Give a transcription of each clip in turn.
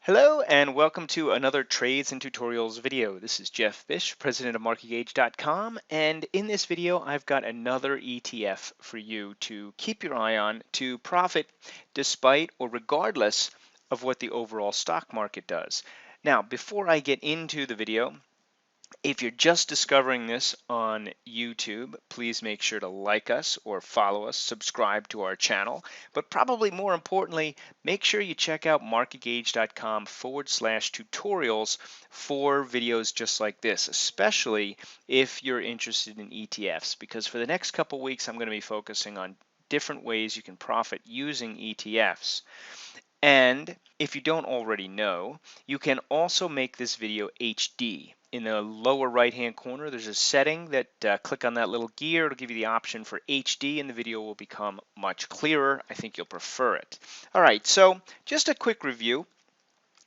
Hello and welcome to another Trades and Tutorials video. This is Jeff Fish, president of MarketGauge.com, and in this video I've got another ETF for you to keep your eye on to profit despite or regardless of what the overall stock market does. Now, before I get into the video, if you're just discovering this on YouTube, please make sure to like us or follow us, subscribe to our channel, but probably more importantly, make sure you check out marketgauge.com/tutorials for videos just like this, especially if you're interested in ETFs, because for the next couple weeks, I'm going to be focusing on different ways you can profit using ETFs. And if you don't already know, you can also make this video HD. In the lower right hand corner, there's a setting that click on that little gear. It'll give you the option for HD and the video will become much clearer. I think you'll prefer it. All right, so just a quick review.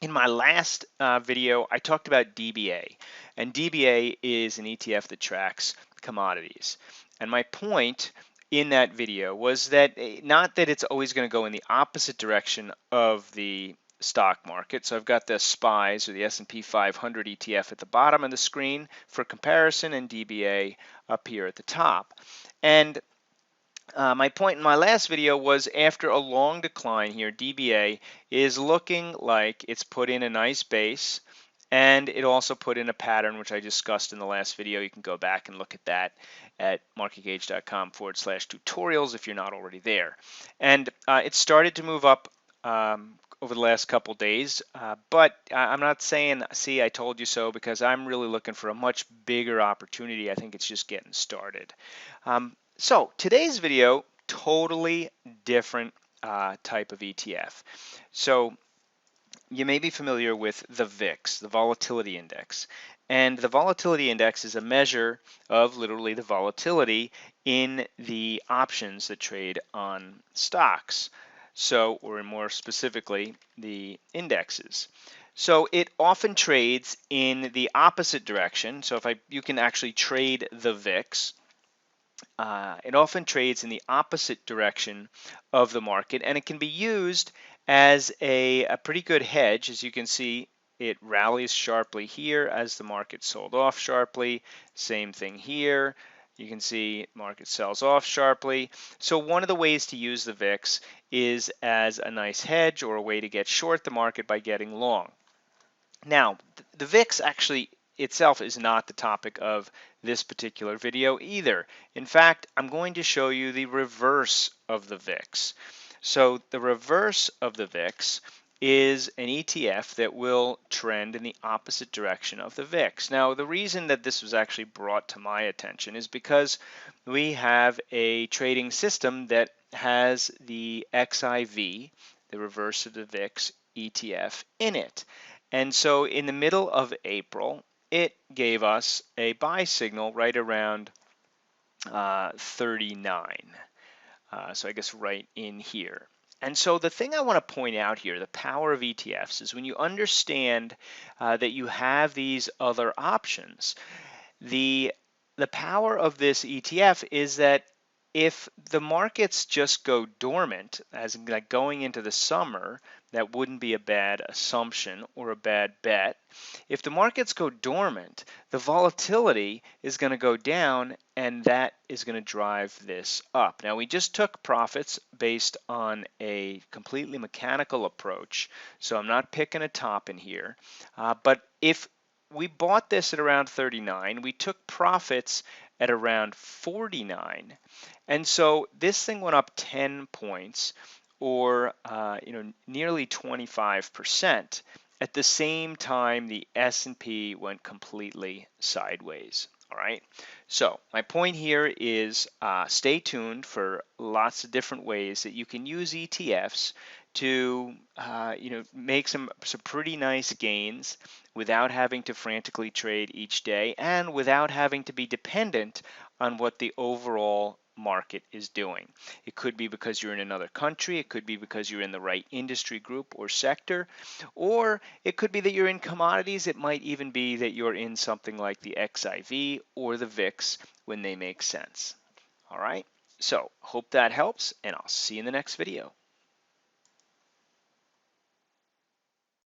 In my last video, I talked about DBA, and DBA is an ETF that tracks commodities. And my point in that video was that not that it's always going to go in the opposite direction of the stock market. So I've got the SPYs or the S&P 500 ETF at the bottom of the screen for comparison and DBA up here at the top. And my point in my last video was after a long decline here, DBA is looking like it's put in a nice base, and it also put in a pattern, which I discussed in the last video. You can go back and look at that at marketgauge.com/tutorials if you're not already there. And it started to move up over the last couple days, but I'm not saying, see, I told you so, because I'm really looking for a much bigger opportunity. I think it's just getting started. So today's video, totally different type of ETF. So you may be familiar with the VIX, the volatility index. And the volatility index is a measure of literally the volatility in the options that trade on stocks. So, or more specifically, the indexes. So it often trades in the opposite direction. So you can actually trade the VIX. It often trades in the opposite direction of the market, and it can be used as a pretty good hedge. As you can see, it rallies sharply here as the market sold off sharply. Same thing here. You can see market sells off sharply. So one of the ways to use the VIX is as a nice hedge or a way to get short the market by getting long. Now, the VIX actually itself is not the topic of this particular video either. In fact, I'm going to show you the reverse of the VIX. So the reverse of the VIX is an ETF that will trend in the opposite direction of the VIX. Now, the reason that this was actually brought to my attention is because we have a trading system that has the XIV, the reverse of the VIX ETF, in it. And so in the middle of April, it gave us a buy signal right around 39. So I guess right in here. And so the thing I want to point out here, the power of ETFs, is when you understand that you have these other options, the power of this ETF is that if the markets just go dormant, as in like going into the summer, that wouldn't be a bad assumption or a bad bet. If the markets go dormant, the volatility is going to go down, and that is going to drive this up. Now, we just took profits based on a completely mechanical approach, so I'm not picking a top in here. But if we bought this at around 39, we took profits at around 49, and so this thing went up 10 points, or nearly 25%. At the same time, the S&P went completely sideways. All right. So my point here is stay tuned for lots of different ways that you can use ETFs to make some pretty nice gains without having to frantically trade each day and without having to be dependent on what the overall market is doing. It could be because you're in another country, it could be because you're in the right industry group or sector, or it could be that you're in commodities. It might even be that you're in something like the XIV or the VIX when they make sense. All right, so hope that helps, and I'll see you in the next video.